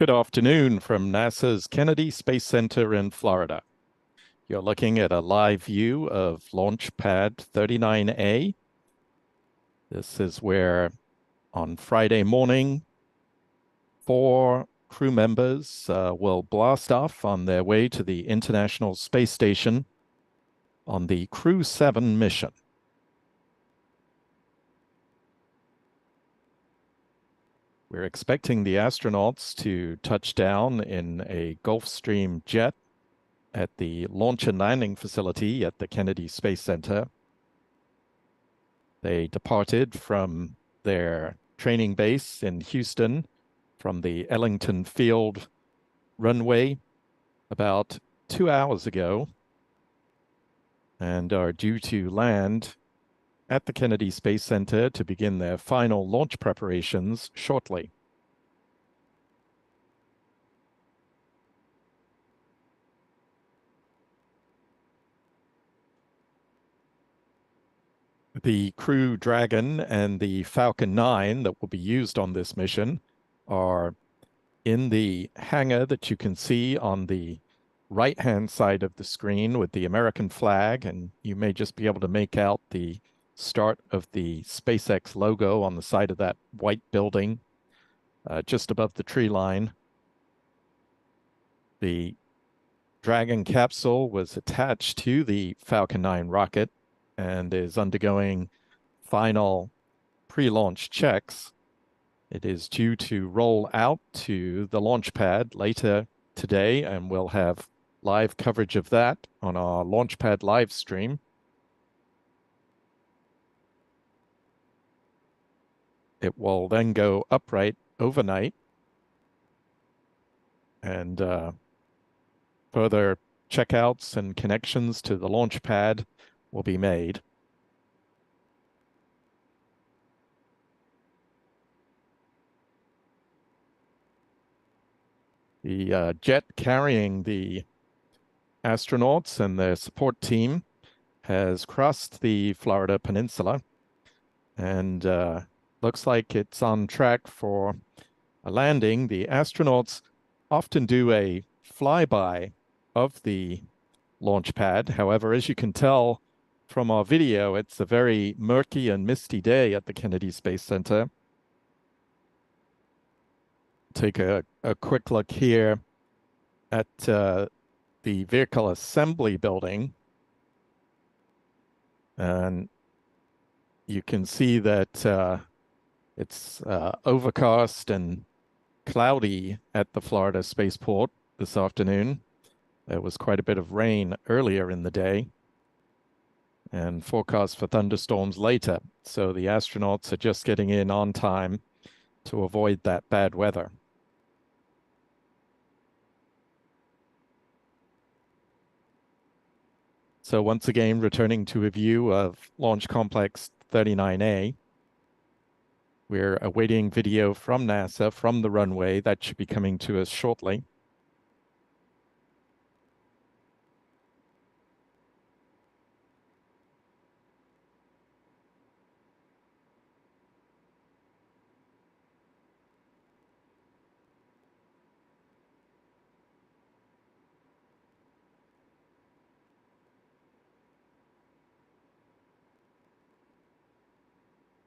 Good afternoon from NASA's Kennedy Space Center in Florida. You're looking at a live view of Launch Pad 39A. This is where on Friday morning, 4 crew members will blast off on their way to the International Space Station on the Crew 7 mission. We're expecting the astronauts to touch down in a Gulfstream jet at the launch and landing facility at the Kennedy Space Center. They departed from their training base in Houston from the Ellington Field runway about 2 hours ago and are due to land at the Kennedy Space Center to begin their final launch preparations shortly. The Crew Dragon and the Falcon 9 that will be used on this mission are in the hangar that you can see on the right-hand side of the screen with the American flag, and you may just be able to make out the start of the SpaceX logo on the side of that white building just above the tree line. The Dragon capsule was attached to the Falcon 9 rocket and is undergoing final pre-launch checks. It is due to roll out to the launch pad later today, and we'll have live coverage of that on our launch pad live stream. It will then go upright overnight, and further checkouts and connections to the launch pad will be made. The jet carrying the astronauts and their support team has crossed the Florida Peninsula and looks like it's on track for a landing. The astronauts often do a flyby of the launch pad. However, as you can tell from our video, it's a very murky and misty day at the Kennedy Space Center. Take a quick look here at the vehicle assembly building. And you can see that it's overcast and cloudy at the Florida spaceport this afternoon. There was quite a bit of rain earlier in the day and forecast for thunderstorms later. So the astronauts are just getting in on time to avoid that bad weather. So once again, returning to a view of Launch Complex 39A. We're awaiting video from NASA from the runway. That should be coming to us shortly.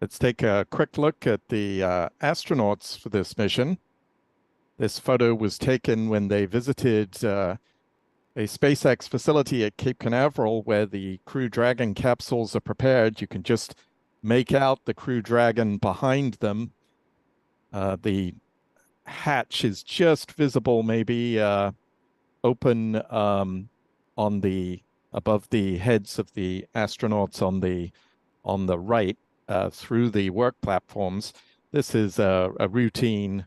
Let's take a quick look at the astronauts for this mission. This photo was taken when they visited a SpaceX facility at Cape Canaveral where the Crew Dragon capsules are prepared. You can just make out the Crew Dragon behind them. The hatch is just visible, maybe open on the above the heads of the astronauts on the right through the work platforms. This is a routine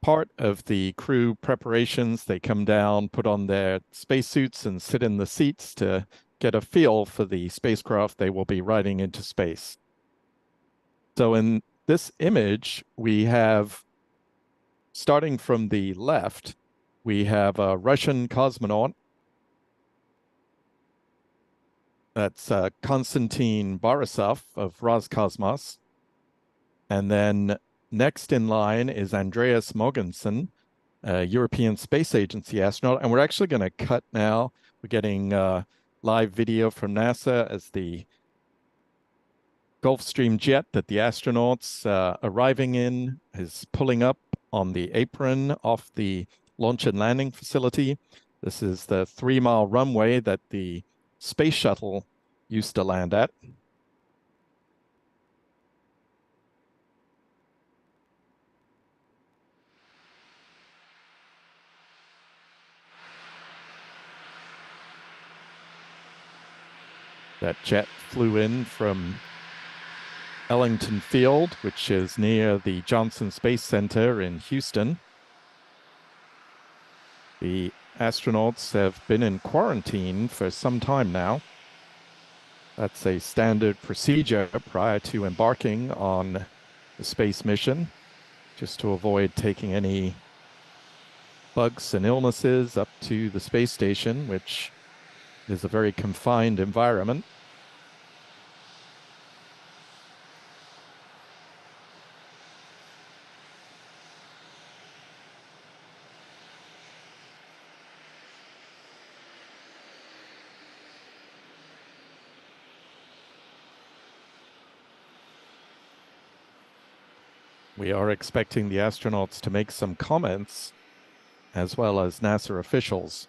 part of the crew preparations. They come down, put on their spacesuits, and sit in the seats to get a feel for the spacecraft they will be riding into space. So in this image, we have, starting from the left, we have a Russian cosmonaut. That's Konstantin Borisov of Roscosmos. And then next in line is Andreas Mogensen, a European Space Agency astronaut. And we're actually going to cut now. We're getting live video from NASA as the Gulfstream jet that the astronauts arriving in is pulling up on the apron off the launch and landing facility. This is the 3-mile runway that the space shuttle used to land at. That jet flew in from Ellington Field, which is near the Johnson Space Center in Houston. The astronauts have been in quarantine for some time now. That's a standard procedure prior to embarking on the space mission, just to avoid taking any bugs and illnesses up to the space station, which is a very confined environment. We are expecting the astronauts to make some comments, as well as NASA officials.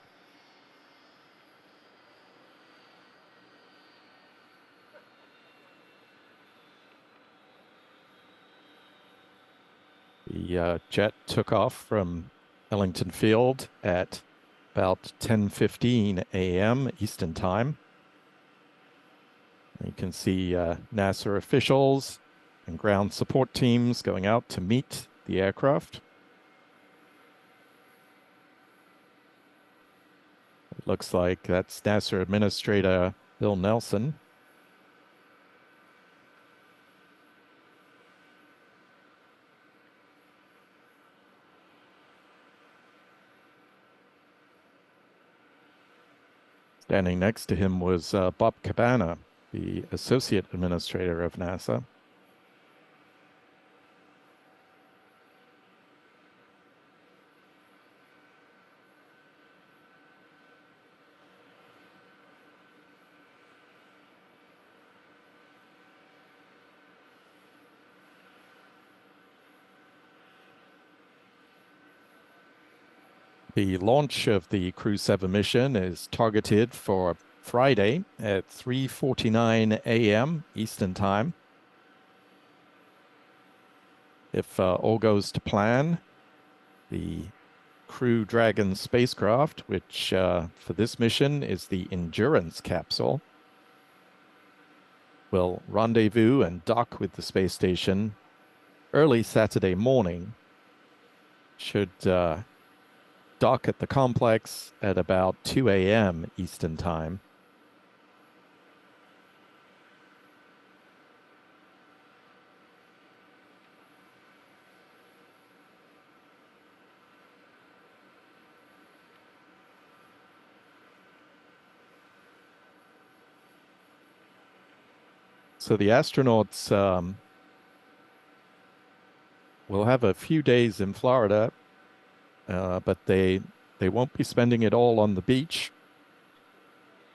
The jet took off from Ellington Field at about 10:15 a.m. Eastern Time. You can see NASA officials and ground support teams going out to meet the aircraft. It looks like that's NASA Administrator Bill Nelson. Standing next to him was Bob Cabana, the Associate Administrator of NASA. The launch of the Crew 7 mission is targeted for Friday at 3:49 a.m. Eastern Time. If all goes to plan, the Crew Dragon spacecraft, which for this mission is the Endurance capsule, will rendezvous and dock with the space station early Saturday morning. Should dock at the complex at about 2 a.m. Eastern Time. So the astronauts will have a few days in Florida, but they won't be spending it all on the beach.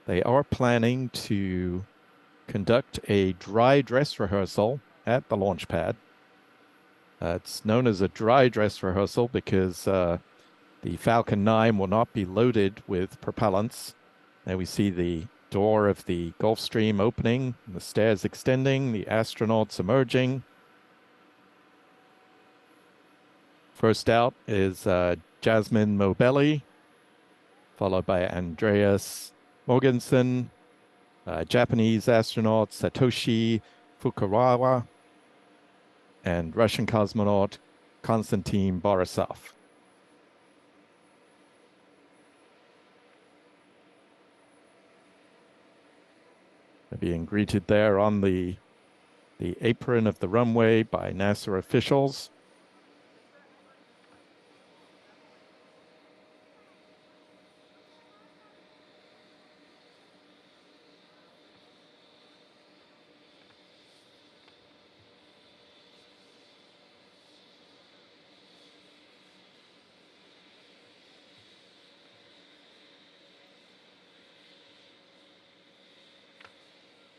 They are planning to conduct a dry dress rehearsal at the launch pad. It's known as a dry dress rehearsal because the Falcon 9 will not be loaded with propellants. There we see the door of the Gulfstream opening, the stairs extending, the astronauts emerging. First out is Jasmin Moghbeli, followed by Andreas Mogensen, Japanese astronaut Satoshi Furukawa, and Russian cosmonaut Konstantin Borisov. They're being greeted there on the apron of the runway by NASA officials.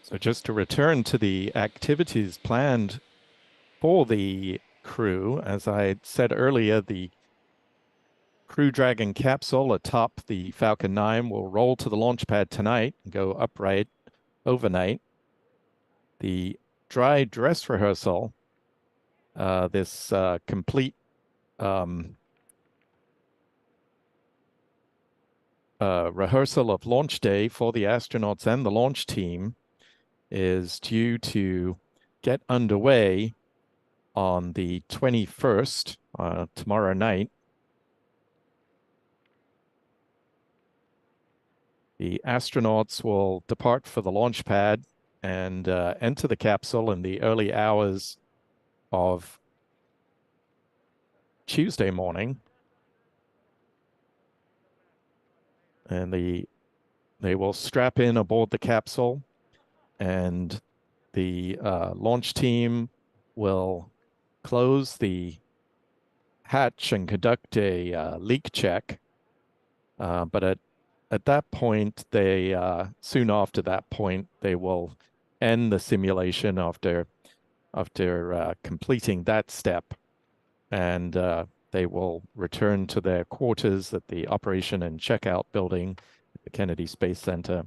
So just to return to the activities planned for the crew, as I said earlier, the Crew Dragon capsule atop the Falcon 9 will roll to the launch pad tonight and go upright overnight. The dry dress rehearsal, this complete rehearsal of launch day for the astronauts and the launch team, is due to get underway on the 21st, tomorrow night. The astronauts will depart for the launch pad and enter the capsule in the early hours of Tuesday morning. And they will strap in aboard the capsule, and the launch team will close the hatch and conduct a leak check. But at that point, soon after that point, they will end the simulation after completing that step, and they will return to their quarters at the operation and checkout building at the Kennedy Space Center.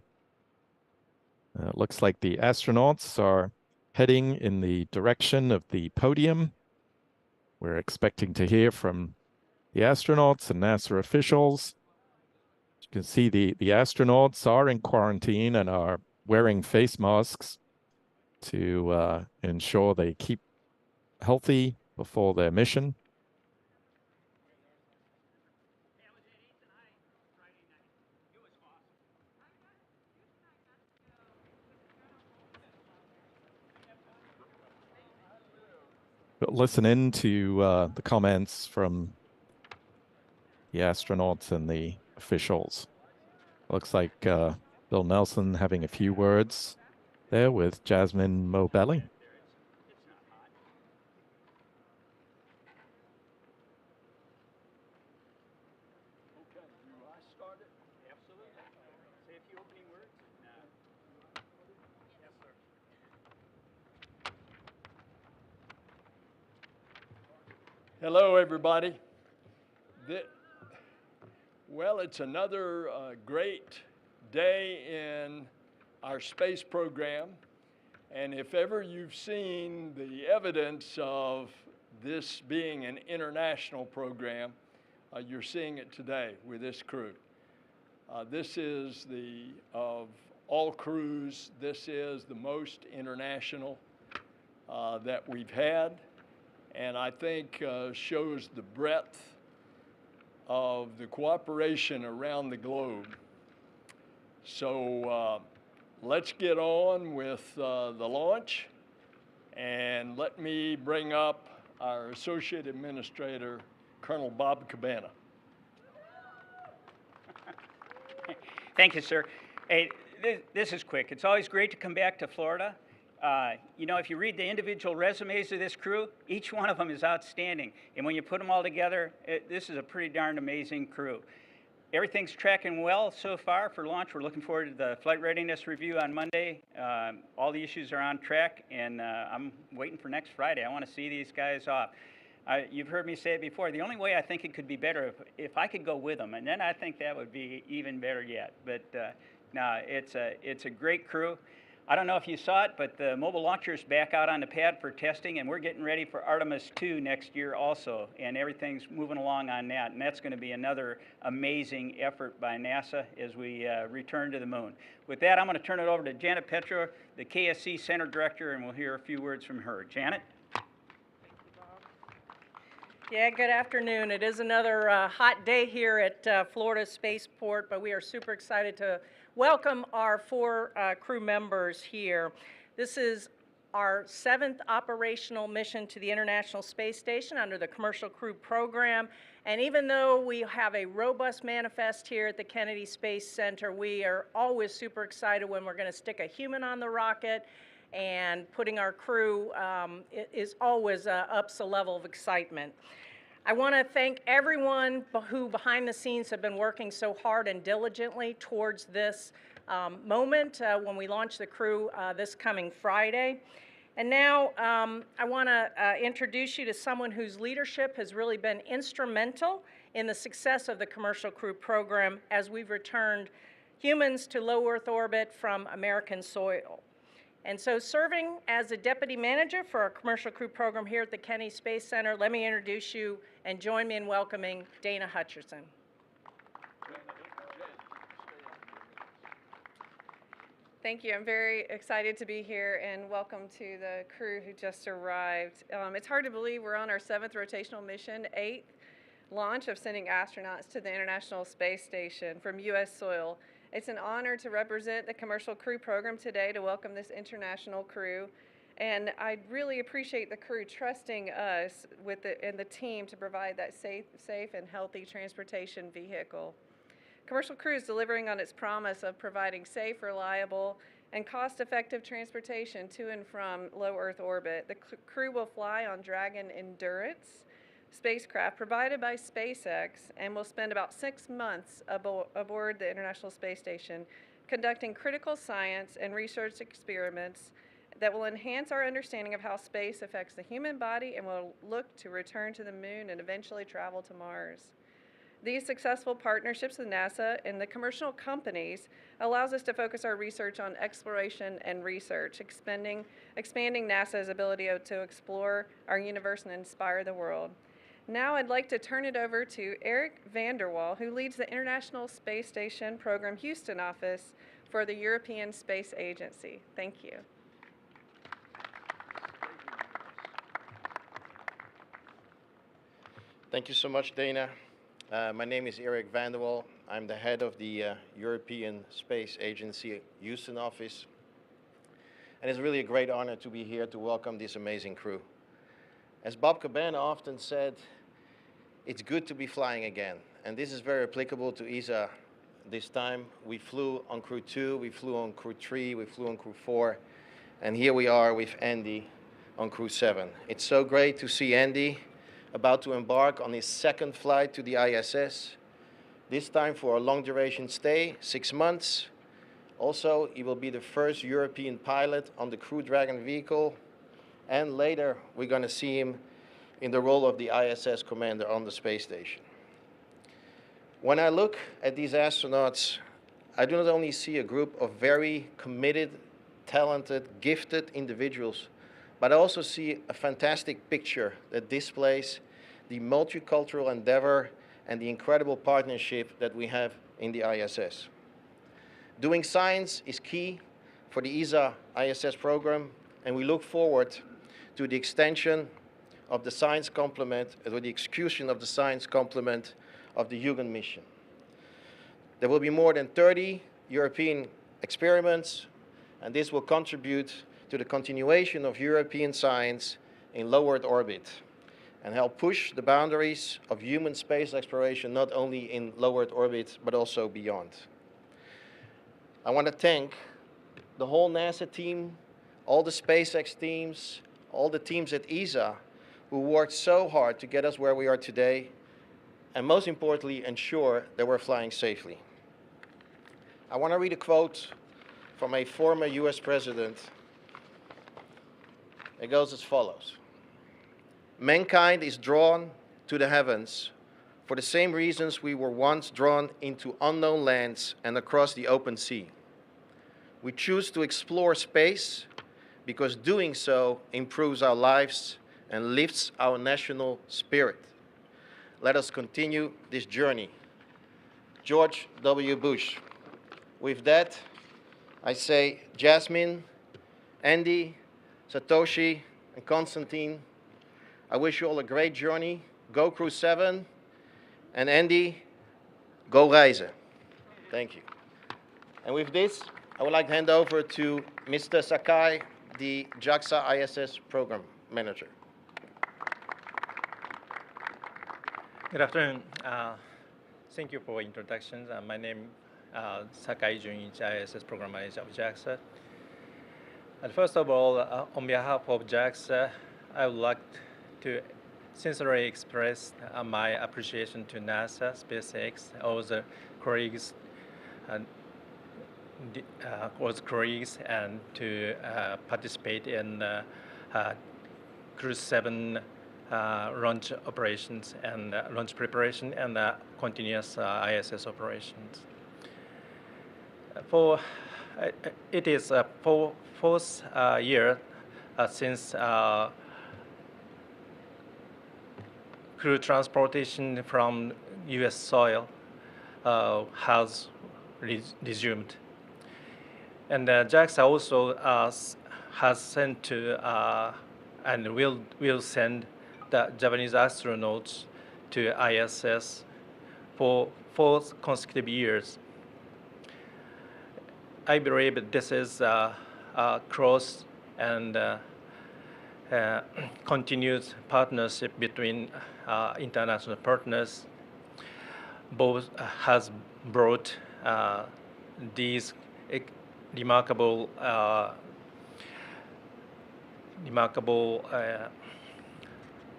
It looks like the astronauts are heading in the direction of the podium. We're expecting to hear from the astronauts and NASA officials. You can see the astronauts are in quarantine and are wearing face masks to ensure they keep healthy before their mission. But listen in to the comments from the astronauts and the officials. Looks like Bill Nelson having a few words there with Jasmin Moghbeli. Hello, everybody. Well, it's another great day in our space program. And if ever you've seen the evidence of this being an international program, you're seeing it today with this crew. This is of all crews, this is the most international that we've had. And I think shows the breadth of the cooperation around the globe. So let's get on with the launch, and let me bring up our Associate Administrator, Colonel Bob Cabana. Thank you, sir. Hey, this is quick. It's always great to come back to Florida. You know, if you read the individual resumes of this crew, each one of them is outstanding. And when you put them all together, this is a pretty darn amazing crew. Everything's tracking well so far for launch. We're looking forward to the flight readiness review on Monday. All the issues are on track, and I'm waiting for next Friday. I want to see these guys off. You've heard me say it before. The only way I think it could be better if I could go with them, and then I think that would be even better yet. But no, it's a great crew. I don't know if you saw it, but the mobile launcher is back out on the pad for testing, and we're getting ready for Artemis 2 next year also, and everything's moving along on that, and that's going to be another amazing effort by NASA as we return to the moon. With that, I'm going to turn it over to Janet Petro, the KSC Center Director, and we'll hear a few words from her. Janet? Yeah, good afternoon. It is another hot day here at Florida Spaceport, but we are super excited to welcome our 4 crew members here. This is our 7th operational mission to the International Space Station under the Commercial Crew Program. And even though we have a robust manifest here at the Kennedy Space Center, we are always super excited when we're going to stick a human on the rocket, and putting our crew is always ups a level of excitement. I want to thank everyone who behind the scenes have been working so hard and diligently towards this moment when we launch the Crew this coming Friday. And now I want to introduce you to someone whose leadership has really been instrumental in the success of the Commercial Crew program as we've returned humans to low Earth orbit from American soil. And so serving as a deputy manager for our Commercial Crew program here at the Kennedy Space Center, let me introduce you and join me in welcoming Dana Hutcherson. Thank you. I'm very excited to be here, and welcome to the crew who just arrived. It's hard to believe we're on our 7th rotational mission, 8th launch of sending astronauts to the International Space Station from U.S. soil. It's an honor to represent the Commercial Crew program today to welcome this international crew. And I really appreciate the crew trusting us and the team to provide that safe and healthy transportation vehicle. Commercial Crew is delivering on its promise of providing safe, reliable, and cost-effective transportation to and from low Earth orbit. The crew will fly on Dragon Endurance spacecraft provided by SpaceX and will spend about 6 months aboard the International Space Station conducting critical science and research experiments that will enhance our understanding of how space affects the human body and will look to return to the moon and eventually travel to Mars. These successful partnerships with NASA and the commercial companies allows us to focus our research on exploration and research, expanding NASA's ability to explore our universe and inspire the world. Now I'd like to turn it over to Eric Vanderwall, who leads the International Space Station Program Houston office for the European Space Agency. Thank you. Thank you so much, Dana. My name is Eric Vanderwall. I'm the head of the European Space Agency Houston office. And it's really a great honor to be here to welcome this amazing crew. As Bob Cabana often said, it's good to be flying again. And this is very applicable to ESA this time. We flew on Crew 2, we flew on Crew 3, we flew on Crew 4, and here we are with Andy on Crew 7. It's so great to see Andy about to embark on his 2nd flight to the ISS, this time for a long duration stay, 6 months. Also, he will be the first European pilot on the Crew Dragon vehicle, and later we're going to see him in the role of the ISS commander on the space station. When I look at these astronauts, I do not only see a group of very committed, talented, gifted individuals, but I also see a fantastic picture that displays the multicultural endeavor and the incredible partnership that we have in the ISS. Doing science is key for the ESA ISS program, and we look forward to the extension of the science complement, or the execution of the science complement of the Huygens mission. There will be more than 30 European experiments, and this will contribute to the continuation of European science in low Earth orbit and help push the boundaries of human space exploration, not only in low Earth orbit, but also beyond. I want to thank the whole NASA team, all the SpaceX teams, all the teams at ESA who worked so hard to get us where we are today, and most importantly, ensure that we're flying safely. I want to read a quote from a former US president. It goes as follows: "Mankind is drawn to the heavens for the same reasons we were once drawn into unknown lands and across the open sea. We choose to explore space because doing so improves our lives and lifts our national spirit. Let us continue this journey." George W. Bush. With that, I say, Jasmin, Andy, Satoshi, and Konstantin, I wish you all a great journey. Go Crew 7, and Andy, go reizen. Thank you. And with this, I would like to hand over to Mr. Sakai, the JAXA ISS Program Manager. Good afternoon. Thank you for introduction. My name is Sakai Junichi, ISS Program Manager of JAXA. And first of all, on behalf of JAXA, I would like to sincerely express my appreciation to NASA, SpaceX, all the colleagues was colleagues and to participate in Crew 7 launch operations and launch preparation and continuous ISS operations. It is fourth year since crew transportation from U.S. soil has resumed. And JAXA also has sent to and will send the Japanese astronauts to ISS for 4 consecutive years. I believe this is a close and continuous partnership between international partners. Both has brought these remarkable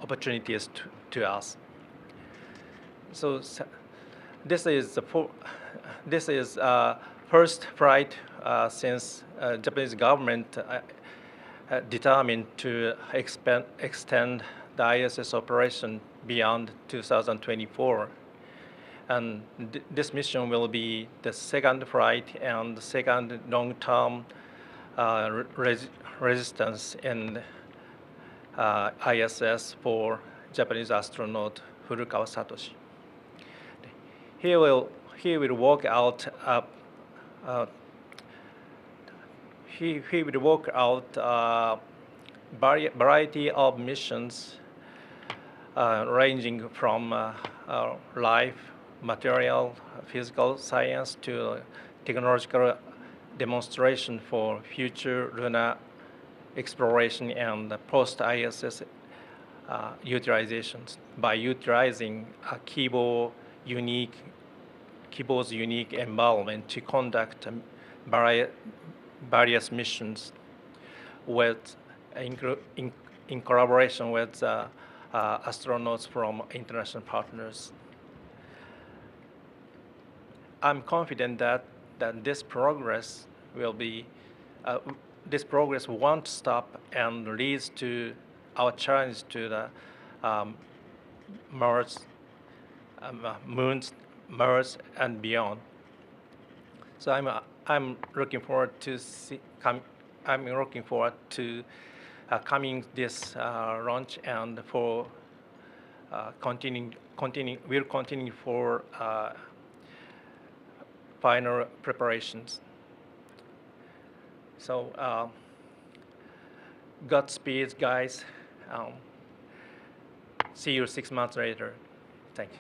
opportunities to us. So this is first flight since Japanese government determined to extend the ISS operation beyond 2024. And this mission will be the second flight and the second long-term resistance in ISS for Japanese astronaut Furukawa Satoshi. He will work out he will work out variety of missions ranging from life, material, physical science to technological demonstration for future lunar exploration and post-ISS utilizations by utilizing Kibo's unique environment to conduct various missions with in collaboration with astronauts from international partners. I'm confident that this progress will be this progress won't stop and leads to our challenge to the Mars, moons, Mars, and beyond. So I'm looking forward to coming this launch and for we'll continue for final preparations. So Godspeed, guys. See you 6 months later. Thank you.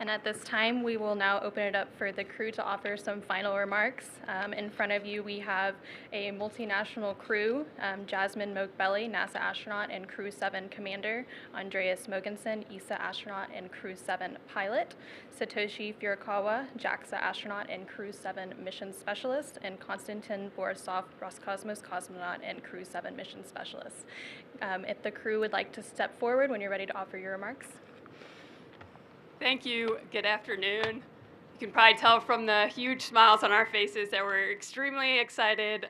And at this time, we will now open it up for the crew to offer some final remarks. In front of you, we have a multinational crew, Jasmin Moghbeli, NASA astronaut and Crew 7 commander, Andreas Mogensen, ESA astronaut and Crew 7 pilot, Satoshi Furukawa, JAXA astronaut and Crew 7 mission specialist, and Konstantin Borisov, Roscosmos cosmonaut and Crew 7 mission specialist. If the crew would like to step forward when you're ready to offer your remarks. Thank you. Good afternoon. You can probably tell from the huge smiles on our faces that we're extremely excited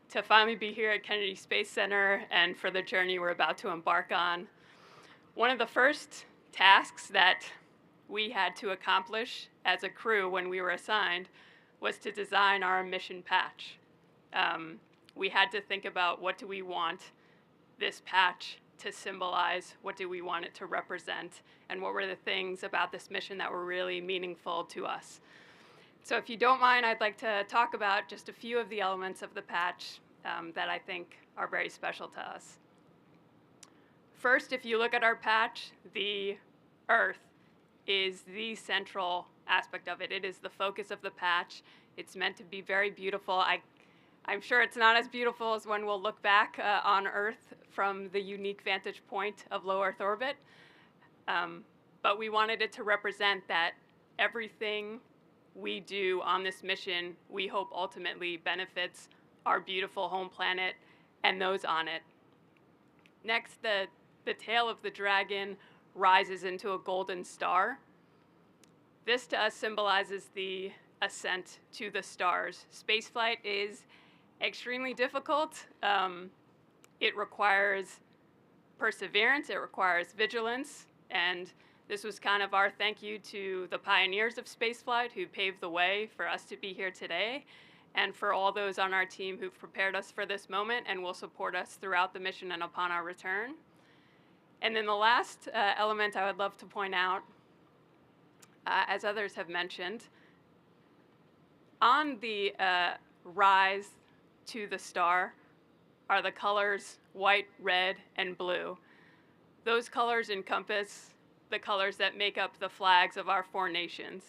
to finally be here at Kennedy Space Center and for the journey we're about to embark on. One of the first tasks that we had to accomplish as a crew when we were assigned was to design our mission patch. We had to think about what do we want this patch to symbolize, what do we want it to represent, and what were the things about this mission that were really meaningful to us. So if you don't mind, I'd like to talk about just a few of the elements of the patch that I think are very special to us. First, if you look at our patch, the Earth is the central aspect of it. It is the focus of the patch. It's meant to be very beautiful. I'm sure it's not as beautiful as when we'll look back on Earth from the unique vantage point of low Earth orbit. But we wanted it to represent that everything we do on this mission, we hope ultimately benefits our beautiful home planet and those on it. Next, the tail of the dragon rises into a golden star. This to us symbolizes the ascent to the stars. Spaceflight is extremely difficult. It requires perseverance, it requires vigilance, and this was kind of our thank you to the pioneers of spaceflight who paved the way for us to be here today, and for all those on our team who've prepared us for this moment and will support us throughout the mission and upon our return. And then the last element I would love to point out, as others have mentioned, on the rise to the star are the colors white, red, and blue. Those colors encompass the colors that make up the flags of our 4 nations.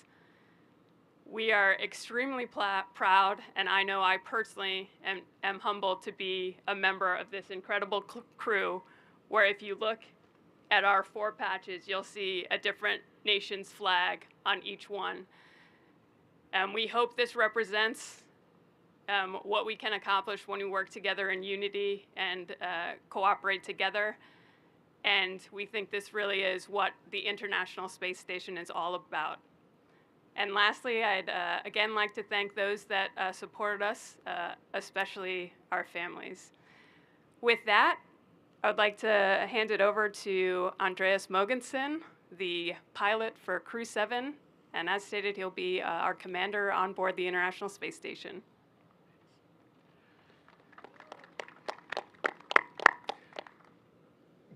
We are extremely proud, and I know I personally am humbled to be a member of this incredible crew, where if you look at our 4 patches, you'll see a different nation's flag on each one. We hope this represents what we can accomplish when we work together in unity and cooperate together. And we think this really is what the International Space Station is all about. And lastly, I'd again like to thank those that supported us, especially our families. With that, I'd like to hand it over to Andreas Mogensen, the pilot for Crew 7. And as stated, he'll be our commander on board the International Space Station.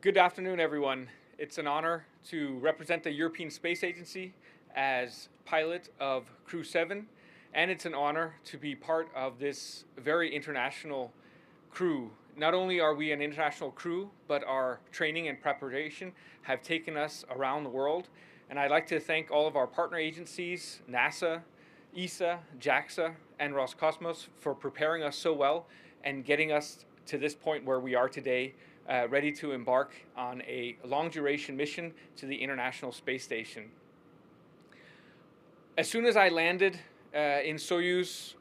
Good afternoon, everyone. It's an honor to represent the European Space Agency as pilot of Crew 7, and it's an honor to be part of this very international crew. Not only are we an international crew, but our training and preparation have taken us around the world. And I'd like to thank all of our partner agencies, NASA, ESA, JAXA, and Roscosmos, for preparing us so well and getting us to this point where we are today, ready to embark on a long-duration mission to the International Space Station. As soon as I landed in Soyuz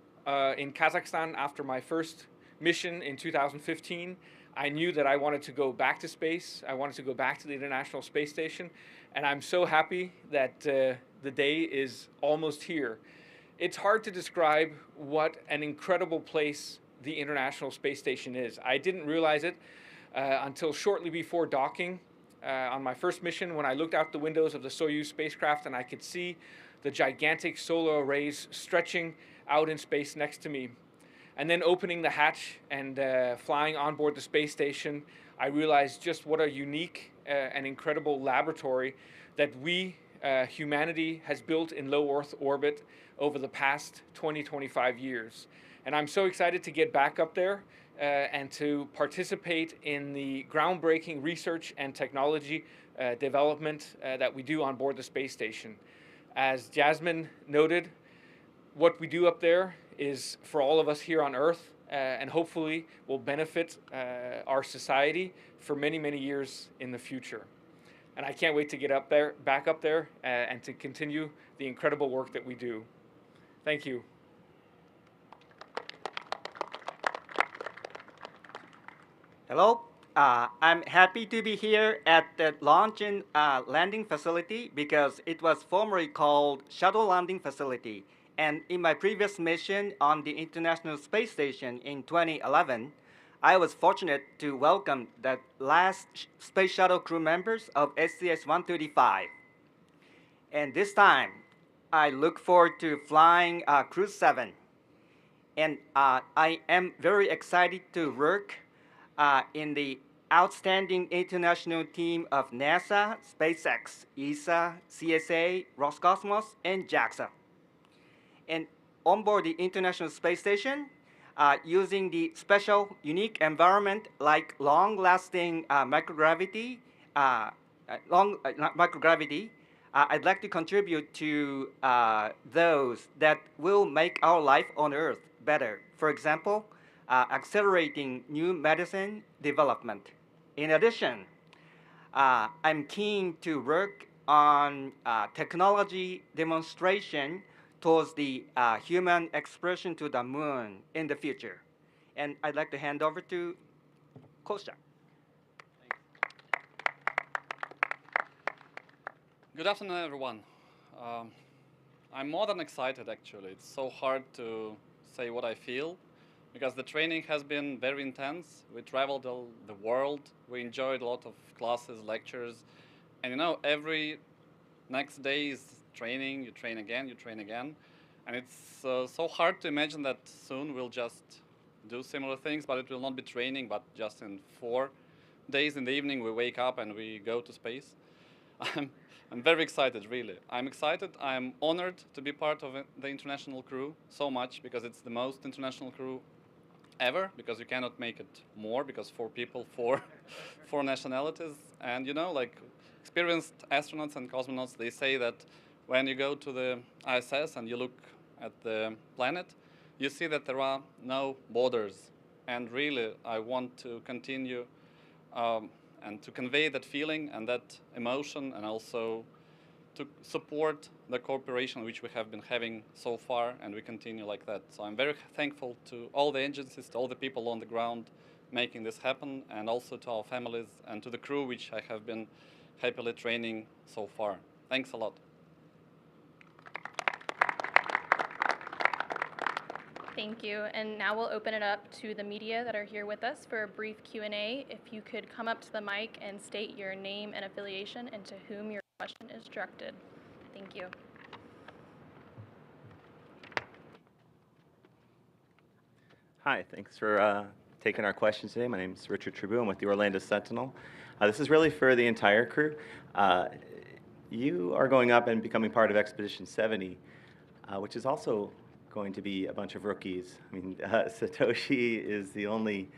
in Kazakhstan after my first mission in 2015, I knew that I wanted to go back to space. I wanted to go back to the International Space Station, and I'm so happy that the day is almost here. It's hard to describe what an incredible place the International Space Station is. I didn't realize it until shortly before docking on my first mission, when I looked out the windows of the Soyuz spacecraft and I could see the gigantic solar arrays stretching out in space next to me. And then opening the hatch and flying on board the space station, I realized just what a unique and incredible laboratory that we, humanity, has built in low Earth orbit over the past 20-25 years. And I'm so excited to get back up there and to participate in the groundbreaking research and technology development that we do on board the space station. As Jasmin noted, what we do up there is for all of us here on Earth, and hopefully will benefit our society for many, many years in the future. And I can't wait to get up there, back up there, and to continue the incredible work that we do. Thank you. Hello, I'm happy to be here at the launch and landing facility because it was formerly called Shuttle Landing Facility. And in my previous mission on the International Space Station in 2011, I was fortunate to welcome the last Space Shuttle crew members of STS-135. And this time, I look forward to flying Crew 7. And I am very excited to work in the outstanding international team of NASA, SpaceX, ESA, CSA, Roscosmos, and JAXA. And onboard the International Space Station, using the special, unique environment like long-lasting microgravity, I'd like to contribute to those that will make our life on Earth better. For example, accelerating new medicine development. In addition, I'm keen to work on technology demonstration towards the human exploration to the moon in the future. And I'd like to hand over to Kostya. Good afternoon, everyone. I'm more than excited, actually. It's so hard to say what I feel because the training has been very intense. We traveled all the world. We enjoyed a lot of classes, lectures. And you know, every next day is training. You train again, you train again. And it's so hard to imagine that soon we'll just do similar things, but it will not be training, but just in 4 days in the evening we wake up and we go to space. I'm very excited, really. I'm excited. I'm honored to be part of the international crew so much because it's the most international crew ever, because you cannot make it more, because 4 people, 4 nationalities. And you know, like experienced astronauts and cosmonauts, they say that when you go to the ISS and you look at the planet, you see that there are no borders. And really, I want to continue and to convey that feeling and that emotion, and also to support the cooperation which we have been having so far, and we continue like that. So I'm very thankful to all the agencies, to all the people on the ground making this happen, and also to our families and to the crew which I have been happily training so far. Thanks a lot. Thank you. And now we'll open it up to the media that are here with us for a brief Q&A. If you could come up to the mic and state your name and affiliation and to whom your question is directed. Thank you. Hi, thanks for taking our questions today. My name is Richard Tribou. I'm with the Orlando Sentinel. This is really for the entire crew. You are going up and becoming part of Expedition 70, which is also going to be a bunch of rookies. I mean, Satoshi is the only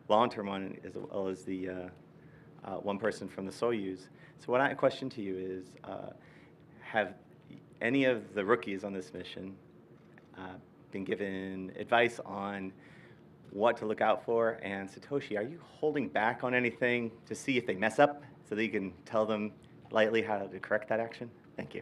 long-term one, as well as the one person from the Soyuz. So my question to you is, have any of the rookies on this mission been given advice on what to look out for? And Satoshi, are you holding back on anything to see if they mess up so that you can tell them lightly how to correct that action? Thank you.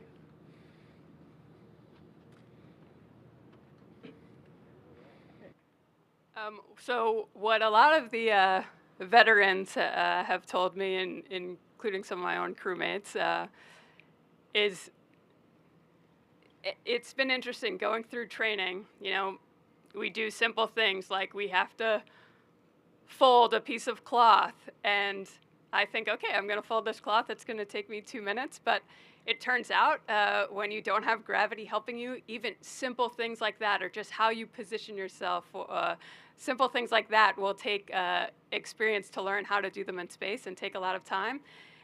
So what a lot of the veterans have told me, including some of my own crewmates, is it's been interesting going through training. You know, we do simple things like we have to fold a piece of cloth, and I think, okay, I'm going to fold this cloth. It's going to take me 2 minutes, but it turns out when you don't have gravity helping you, even simple things like that, or just how you position yourself, simple things like that will take experience to learn how to do them in space and take a lot of time.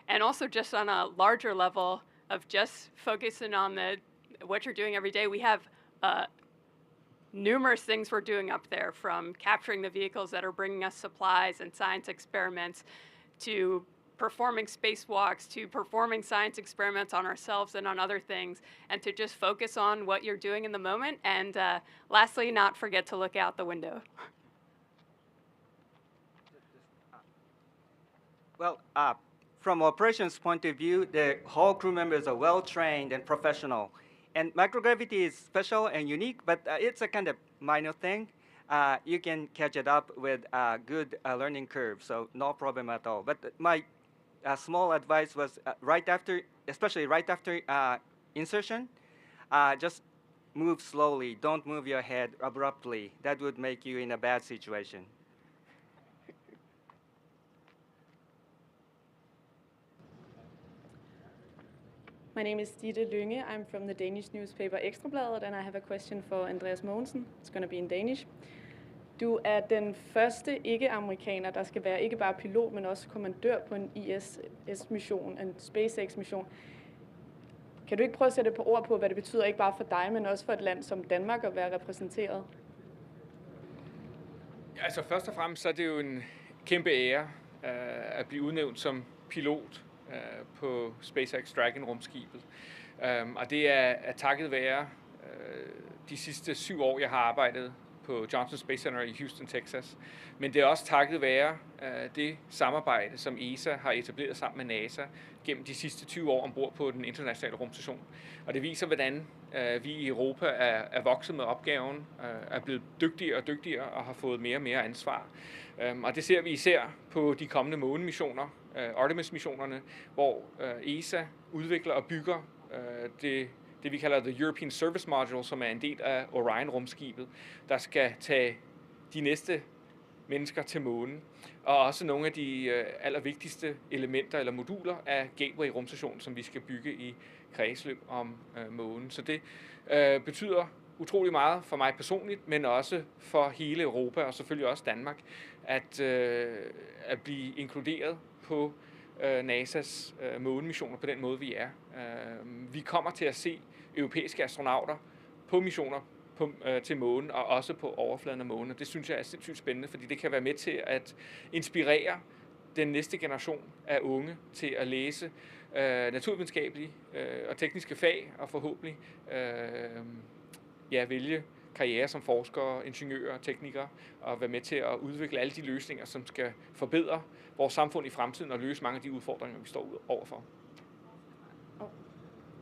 And also just on a larger level of just focusing on what you're doing every day, we have numerous things we're doing up there, from capturing the vehicles that are bringing us supplies and science experiments, to performing spacewalks, to performing science experiments on ourselves and on other things, and to just focus on what you're doing in the moment. And lastly, not forget to look out the window. Well, from operations point of view, the whole crew members are well trained and professional. And microgravity is special and unique, but it's a kind of minor thing. You can catch it up with a good learning curve, so no problem at all. But my small advice was especially right after insertion, just move slowly. Don't move your head abruptly. That would make you in a bad situation. My name is Ditte Lynge. I'm from the Danish newspaper Ekstrabladet, and I have a question for Andreas Mogensen. It's going to be in Danish. Du er den første ikke-amerikaner, der skal være ikke bare pilot, men også kommandør på en ISS-mission, en SpaceX-mission. Kan du ikke prøve at sætte på ord på, hvad det betyder, ikke bare for dig, men også for et land som Danmark at være repræsenteret? Altså først og fremmest så er det jo en kæmpe ære at blive udnævnt som pilot på SpaceX Dragon rumskibet. Og det er takket være de sidste 7 år, jeg har arbejdet på Johnson Space Center i Houston, Texas. Men det er også takket være det samarbejde, som ESA har etableret sammen med NASA gennem de sidste 20 år ombord på den internationale rumstation. Og det viser, hvordan vi i Europa er vokset med opgaven, er blevet dygtigere og dygtigere og har fået mere og mere ansvar. Og det ser vi især på de kommende månemissioner, Artemis-missionerne, hvor ESA udvikler og bygger det det vi kalder The European Service Module, som er en del af Orion-rumskibet, der skal tage de næste mennesker til månen, og også nogle af de allervigtigste elementer eller moduler af Gateway-rumstationen, som vi skal bygge i kredsløb om månen. Så det betyder utrolig meget for mig personligt, men også for hele Europa og selvfølgelig også Danmark, at blive inkluderet på NASA's månemissioner på den måde, vi er. Vi kommer til at se europæiske astronauter på missioner til månen og også på overfladen af månen. Det synes jeg er sindssygt spændende, fordi det kan være med til at inspirere den næste generation af unge til at læse naturvidenskabelige og tekniske fag og forhåbentlig vælge karriere som forskere, ingeniører og teknikere og være med til at udvikle alle de løsninger, som skal forbedre vores samfund i fremtiden og løse mange af de udfordringer, vi står overfor.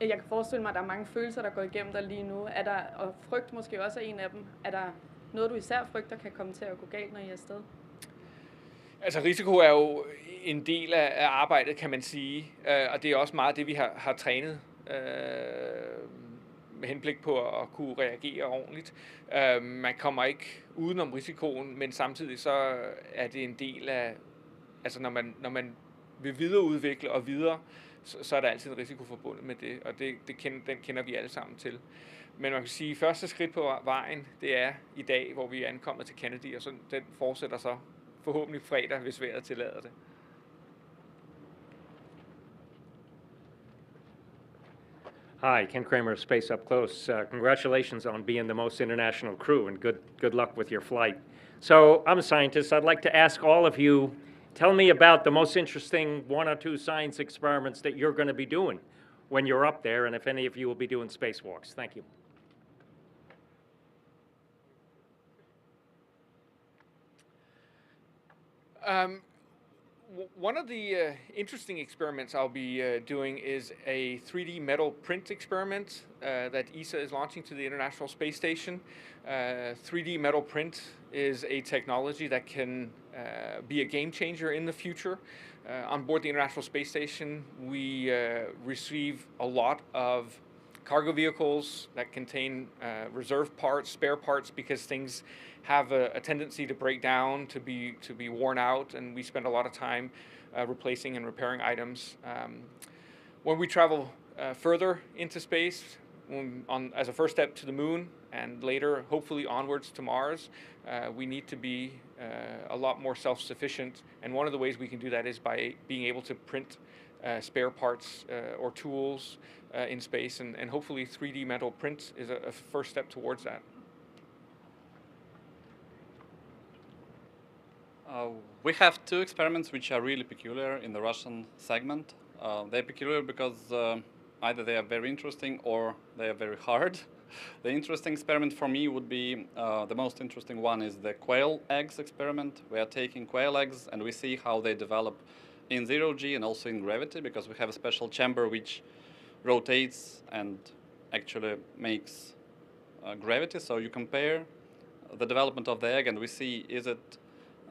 Jeg kan forestille mig, at der er mange følelser, der går igennem dig lige nu. Og frygt måske også er en af dem. Er der noget, du især frygter kan komme til at gå galt, når I er afsted? Altså risiko er jo en del af arbejdet, kan man sige. Og det er også meget det, vi har trænet med henblik på at kunne reagere ordentligt. Man kommer ikke udenom risikoen, men samtidig så er det en del af, altså når man vil videreudvikle og videre, så er der altid en risiko forbundet med det, og den kender vi alle sammen til. Men man kan sige, at første skridt på vejen, det er i dag, hvor vi er ankommet til Kennedy, og så den fortsætter så forhåbentlig fredag, hvis vejret tillader det. Hi, Ken Kramer of Space Up Close. Congratulations on being the most international crew, and good luck with your flight. So I'm a scientist. I'd like to ask all of you, tell me about the most interesting 1 or 2 science experiments that you're going to be doing when you're up there, and if any of you will be doing spacewalks. Thank you. One of the interesting experiments I'll be doing is a 3D metal print experiment that ESA is launching to the International Space Station. 3D metal print is a technology that can be a game changer in the future. On board the International Space Station, we receive a lot of cargo vehicles that contain reserve parts, spare parts, because things have a tendency to break down, to be worn out, and we spend a lot of time replacing and repairing items. When we travel further into space, as a first step to the moon, and later hopefully onwards to Mars, we need to be a lot more self-sufficient, and one of the ways we can do that is by being able to print spare parts or tools in space, and hopefully 3D metal print is a first step towards that. We have 2 experiments which are really peculiar in the Russian segment. They're peculiar because either they are very interesting or they are very hard. The interesting experiment for me would be, the most interesting one is the quail eggs experiment. We are taking quail eggs and we see how they develop in 0G and also in gravity, because we have a special chamber which rotates and actually makes gravity. So you compare the development of the egg and we see, is it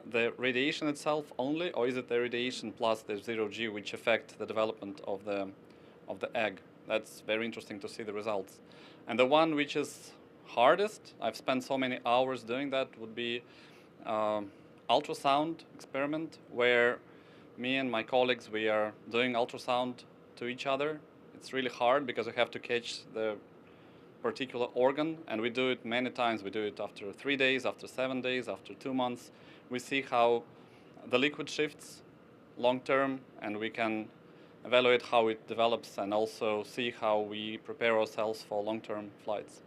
the radiation itself only, or is it the radiation plus the 0G which affect the development of the egg? That's very interesting to see the results. And the one which is hardest, I've spent so many hours doing that, would be ultrasound experiment, where me and my colleagues, we are doing ultrasound to each other. It's really hard because we have to catch the particular organ, and we do it many times. We do it after 3 days, after 7 days, after 2 months. We see how the liquid shifts long term, and we can evaluate how it develops and also see how we prepare ourselves for long-term flights.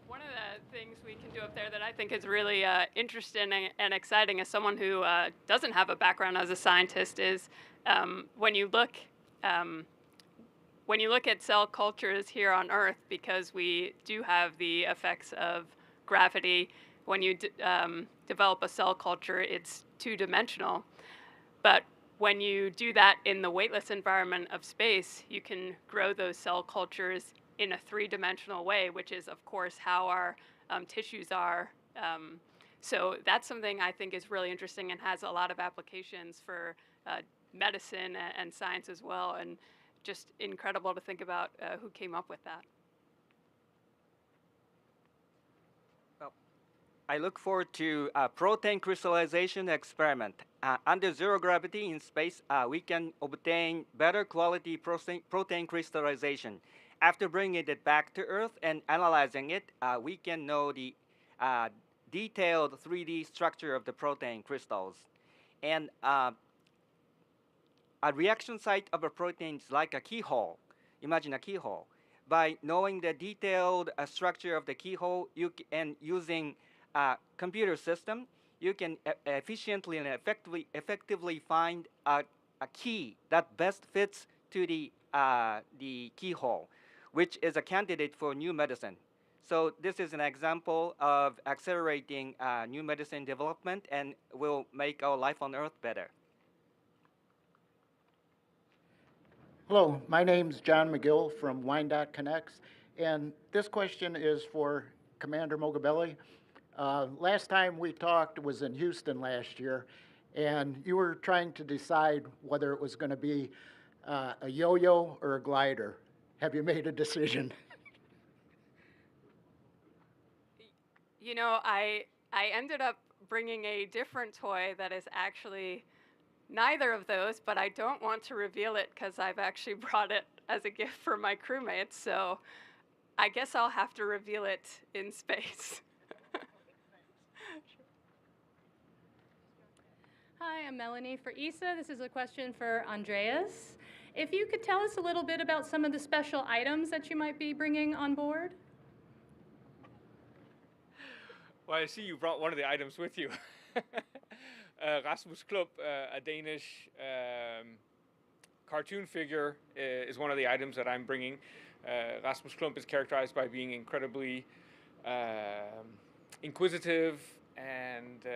One of the things we can do up there that I think is really interesting and exciting as someone who doesn't have a background as a scientist is when you look at cell cultures here on Earth, because we do have the effects of gravity. When you develop a cell culture, it's 2-dimensional. But when you do that in the weightless environment of space, you can grow those cell cultures in a 3-dimensional way, which is, of course, how our tissues are. So that's something I think is really interesting and has a lot of applications for medicine and science as well, and just incredible to think about who came up with that. I look forward to a protein crystallization experiment. Under zero gravity in space, we can obtain better quality protein crystallization. After bringing it back to Earth and analyzing it, we can know the detailed 3D structure of the protein crystals. And a reaction site of a protein is like a keyhole. Imagine a keyhole. By knowing the detailed structure of the keyhole and using a computer system, you can efficiently and effectively find a key that best fits to the keyhole, which is a candidate for new medicine. So this is an example of accelerating new medicine development and will make our life on Earth better. Hello, my name's John McGill from Wyandotte Connects, and this question is for Commander Moghbeli. Last time we talked was in Houston last year, and you were trying to decide whether it was going to be a yo-yo or a glider. Have you made a decision? You know, I ended up bringing a different toy that is actually neither of those, but I don't want to reveal it because I've actually brought it as a gift for my crewmates, so I guess I'll have to reveal it in space. Hi, I'm Melanie for ESA. This is a question for Andreas. If you could tell us a little bit about some of the special items that you might be bringing on board. Well, I see you brought one of the items with you. Rasmus Klump, a Danish cartoon figure, is one of the items that I'm bringing. Rasmus Klump is characterized by being incredibly inquisitive and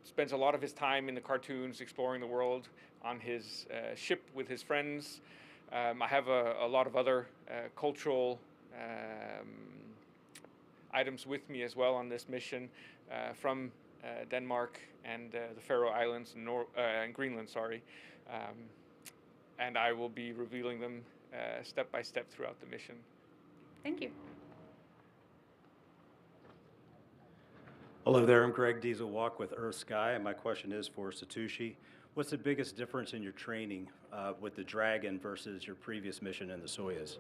spends a lot of his time in the cartoons exploring the world on his ship with his friends. I have a lot of other cultural items with me as well on this mission from Denmark and the Faroe Islands and Greenland, sorry. And I will be revealing them step by step throughout the mission. Thank you. Hello there, I'm Greg Diesel-Walk with Earth Sky, and my question is for Satoshi. What's the biggest difference in your training with the Dragon versus your previous mission in the Soyuz?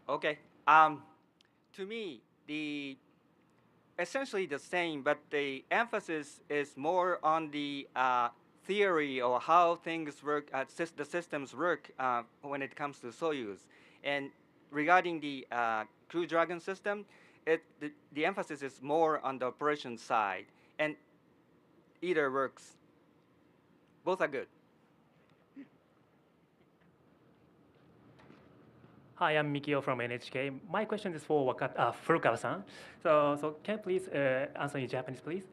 Okay. To me, essentially the same, but the emphasis is more on the theory or how things work, the systems work when it comes to Soyuz. And regarding the Crew Dragon system, the emphasis is more on the operation side, and either works. Both are good. Hi, I'm Mikio from NHK. My question is for Furukawa-san. So can you please answer in Japanese, please?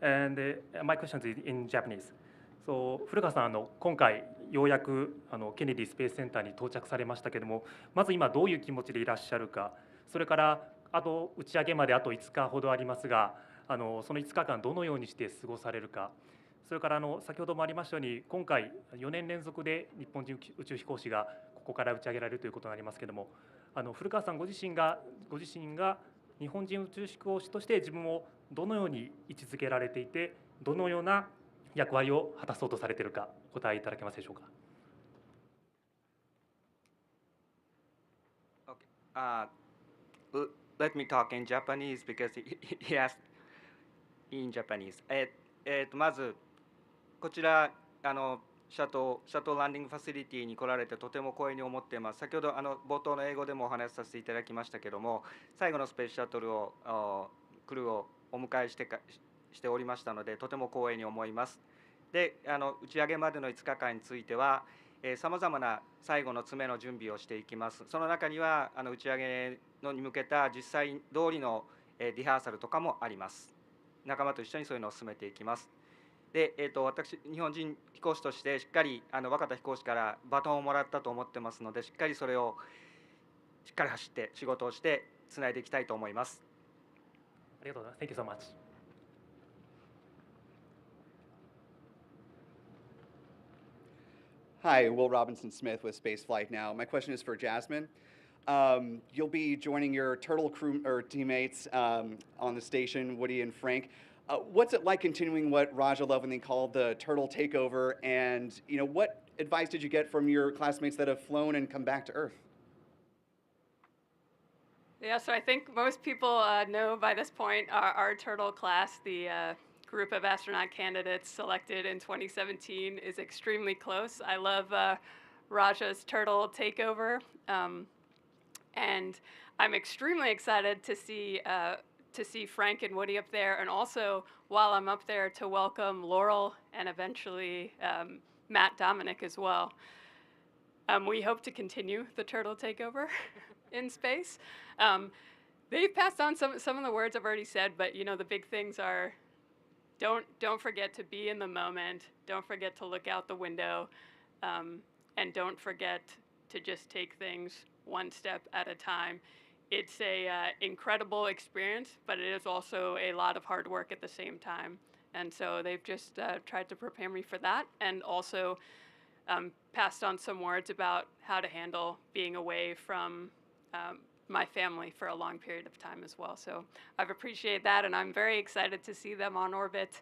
And my question is in Japanese. So 古川さん、今回ようやくケネディスペースセンターに到着されましたけども、まず今どういう気持ちでいらっしゃるか、それからあと打ち上げまであと5日ほどありますが、その5日間どのようにして過ごされるか、それから先ほどもありましたように、今回4年連続で日本人宇宙飛行士がここから打ち上げられるということになりますけども、古川さんご自身が日本人宇宙飛行士として自分をどのように位置づけられていて、どのような役割を果たそうとされているか、お答えいただけますでしょうか。Okay. Let me talk in Japanese because he asked in Japanese. まずこちらシャトルランディングファシリティに来られてとても光栄に思っています。先ほど冒頭の英語でもお話しさせていただきましたけども、最後のスペースシャトルクルーをお迎えしておりましたので、とても光栄に思います。で、打ち上げまでの5日間については、さまざまな最後の詰めの準備をしていきます。その中には打ち上げに向けた実際通りのリハーサルとかもあります。仲間と一緒にそういうのを進めていきます。で、私、日本人飛行士としてしっかり若田飛行士からバトンをもらったと思ってますので、しっかりそれをしっかり走って仕事をしてつないでいきたいと思います。ありがとうございます。Thank you so much. Hi, Will Robinson Smith with Spaceflight Now. My question is for Jasmin. You'll be joining your turtle crew or teammates on the station, Woody and Frank. What's it like continuing what Raja lovingly called the turtle takeover? And what advice did you get from your classmates that have flown and come back to Earth? Yeah, so I think most people know by this point our turtle class, the group of astronaut candidates selected in 2017, is extremely close. I love Raja's turtle takeover, and I'm extremely excited to see Frank and Woody up there, and also while I'm up there to welcome Laurel and eventually Matt Dominic as well. We hope to continue the turtle takeover in space. They've passed on some of the words I've already said, but the big things are don't forget to be in the moment, don't forget to look out the window, and don't forget to just take things one step at a time. It's a incredible experience, but it is also a lot of hard work at the same time. And so they've just tried to prepare me for that, and also passed on some words about how to handle being away from my family for a long period of time as well. So I've appreciated that, and I'm very excited to see them on orbit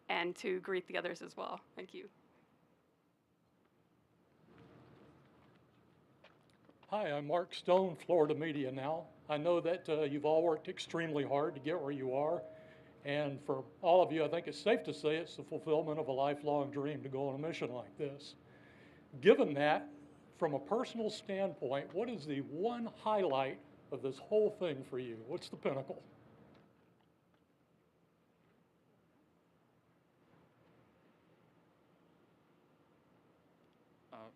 and to greet the others as well. Thank you. Hi, I'm Mark Stone, Florida Media Now. I know that you've all worked extremely hard to get where you are. And for all of you, I think it's safe to say it's the fulfillment of a lifelong dream to go on a mission like this. Given that, from a personal standpoint, what is the one highlight of this whole thing for you? What's the pinnacle?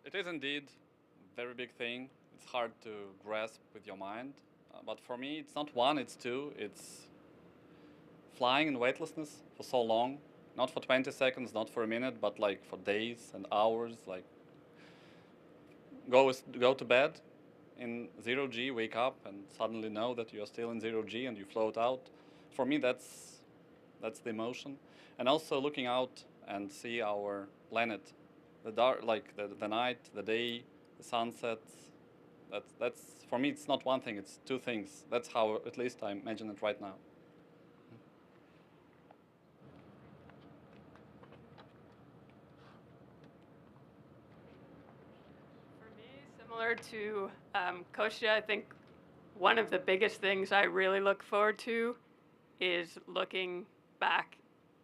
It is indeed a very big thing. It's hard to grasp with your mind. But for me, it's not one, it's two. It's flying in weightlessness for so long. Not for 20 seconds, not for a minute, but like for days and hours. Like go to bed in 0G, wake up and suddenly know that you're still in 0G and you float out. For me, that's the emotion. And also looking out and see our planet, the dark, like the night, the day, the sunsets. That's for me, it's not one thing, it's two things. That's how at least I imagine it right now. Similar to Kostya, I think one of the biggest things I really look forward to is looking back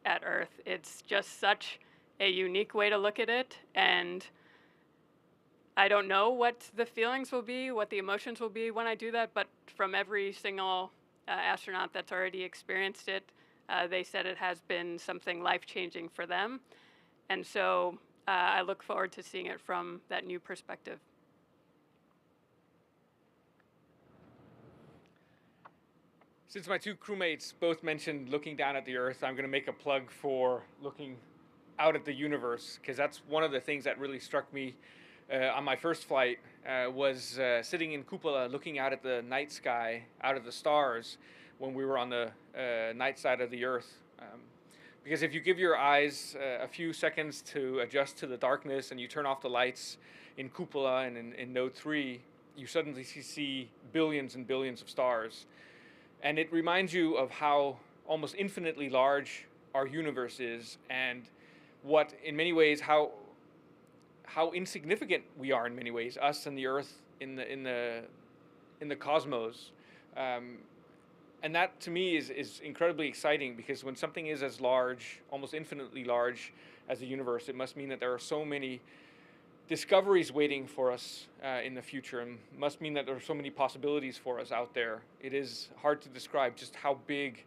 at Earth. It's just such a unique way to look at it, and I don't know what the feelings will be, what the emotions will be when I do that, but from every single astronaut that's already experienced it, they said it has been something life-changing for them. And so I look forward to seeing it from that new perspective. Since my two crewmates both mentioned looking down at the Earth, I'm going to make a plug for looking out at the universe, because that's one of the things that really struck me on my first flight, was sitting in cupola looking out at the night sky, out at the stars, when we were on the night side of the Earth. Because if you give your eyes a few seconds to adjust to the darkness and you turn off the lights in cupola and in Node 3, you suddenly see billions and billions of stars. And it reminds you of how almost infinitely large our universe is, and what, in many ways, how insignificant we are in many ways, us and the Earth in the cosmos. And that, to me, is incredibly exciting, because when something is as large, almost infinitely large as the universe, it must mean that there are so many discoveries waiting for us in the future, and must mean that there are so many possibilities for us out there. It is hard to describe just how big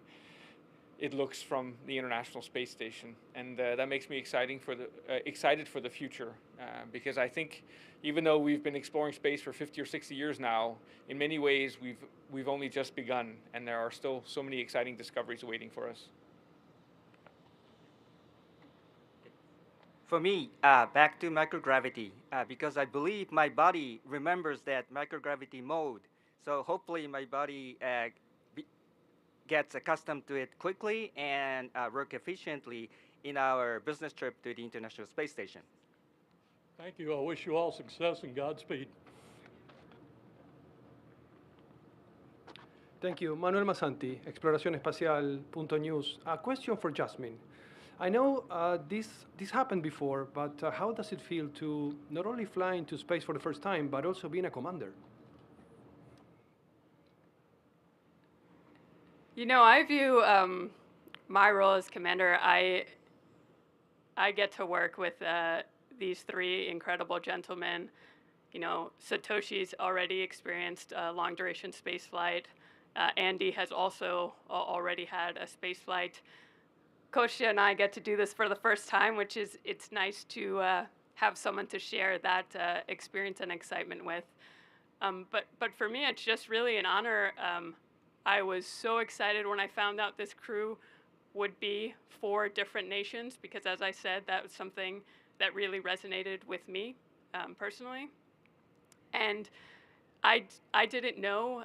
it looks from the International Space Station, and that makes me excited for the future, because I think even though we've been exploring space for 50 or 60 years now, in many ways we've only just begun, and there are still so many exciting discoveries waiting for us. For me, back to microgravity, because I believe my body remembers that microgravity mode. So hopefully my body gets accustomed to it quickly and work efficiently in our business trip to the International Space Station. Thank you. I wish you all success and Godspeed. Thank you. Manuel Masanti, exploracionespacial.news. A question for Jasmin. I know this happened before, but how does it feel to not only fly into space for the first time, but also being a commander? You know, I view my role as commander, I get to work with these three incredible gentlemen. You know, Satoshi's already experienced long duration space flight. Andy has also already had a space flight. Kostya and I get to do this for the first time, which is, it's nice to have someone to share that experience and excitement with. But for me, it's just really an honor. I was so excited when I found out this crew would be 4 different nations, because as I said, that was something that really resonated with me personally. And I didn't know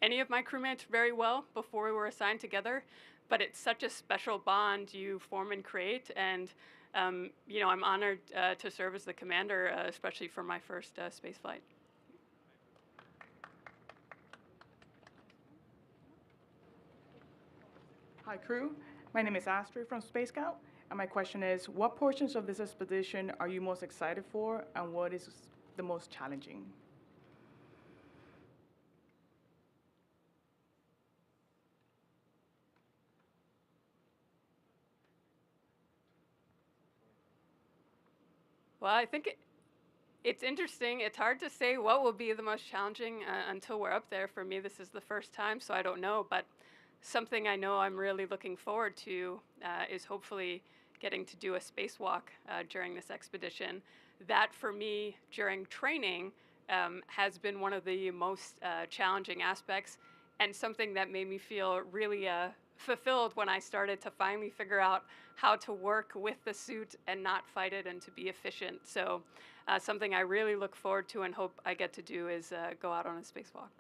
any of my crewmates very well before we were assigned together, but it's such a special bond you form and create. And you know, I'm honored to serve as the commander, especially for my first space flight. Hi crew, my name is Astrid from Space Scout, and my question is, what portions of this expedition are you most excited for, and what is the most challenging? Well, I think it's interesting. It's hard to say what will be the most challenging until we're up there. For me, this is the first time, so I don't know. But something I know I'm really looking forward to is hopefully getting to do a spacewalk during this expedition. That, for me, during training, has been one of the most challenging aspects, and something that made me feel really fulfilled when I started to finally figure out how to work with the suit and not fight it and to be efficient. So something I really look forward to and hope I get to do is go out on a spacewalk.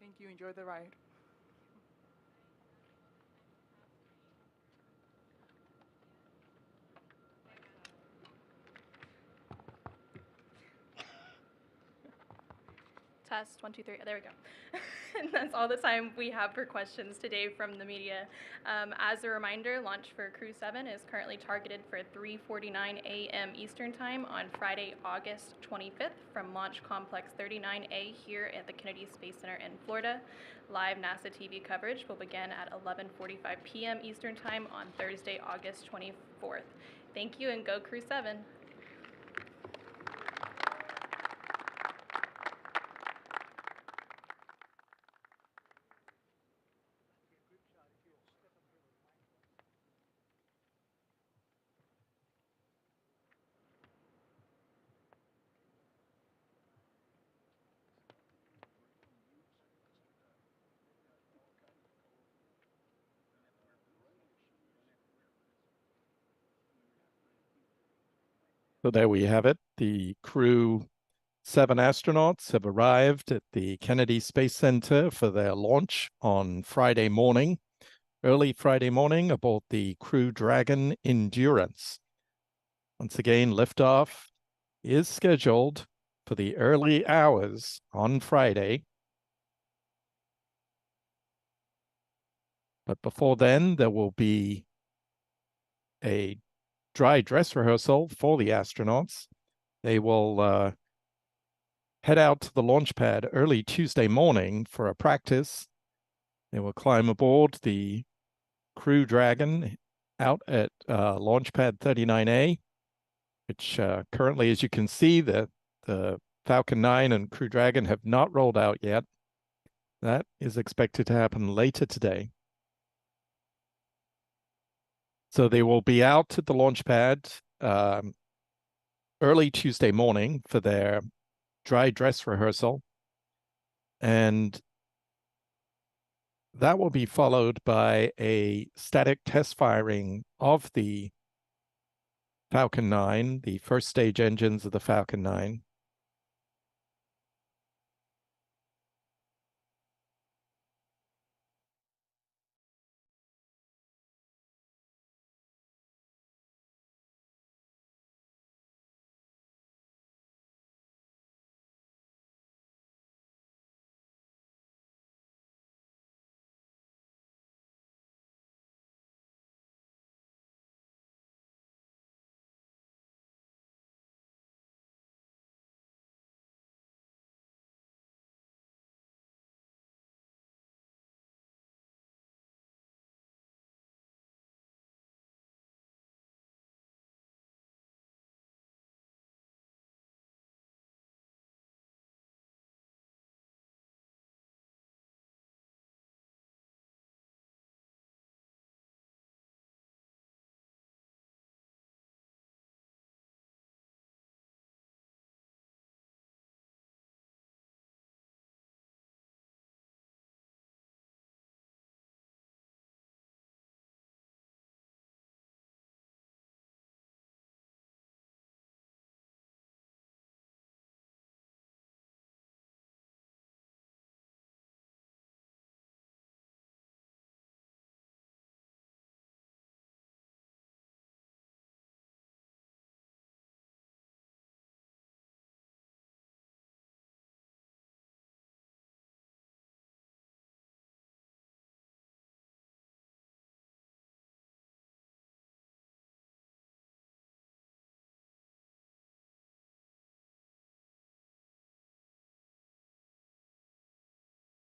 Thank you, enjoy the ride. Test, 1, 2, 3. There we go. And that's all the time we have for questions today from the media. As a reminder, launch for Crew 7 is currently targeted for 3:49 a.m. Eastern Time on Friday, August 25th from Launch Complex 39A here at the Kennedy Space Center in Florida. Live NASA TV coverage will begin at 11:45 p.m. Eastern Time on Thursday, August 24th. Thank you, and go Crew 7. So there we have it. The Crew 7 astronauts have arrived at the Kennedy Space Center for their launch on Friday morning, early Friday morning, aboard the Crew Dragon Endurance. Once again, liftoff is scheduled for the early hours on Friday. But before then, there will be a dry dress rehearsal for the astronauts. They will head out to the launch pad early Tuesday morning for a practice. They will climb aboard the Crew Dragon out at launch pad 39A, which currently, as you can see, the Falcon 9 and Crew Dragon have not rolled out yet. That is expected to happen later today. So they will be out at the launch pad early Tuesday morning for their dry dress rehearsal. And that will be followed by a static test firing of the Falcon 9, the first stage engines of the Falcon 9.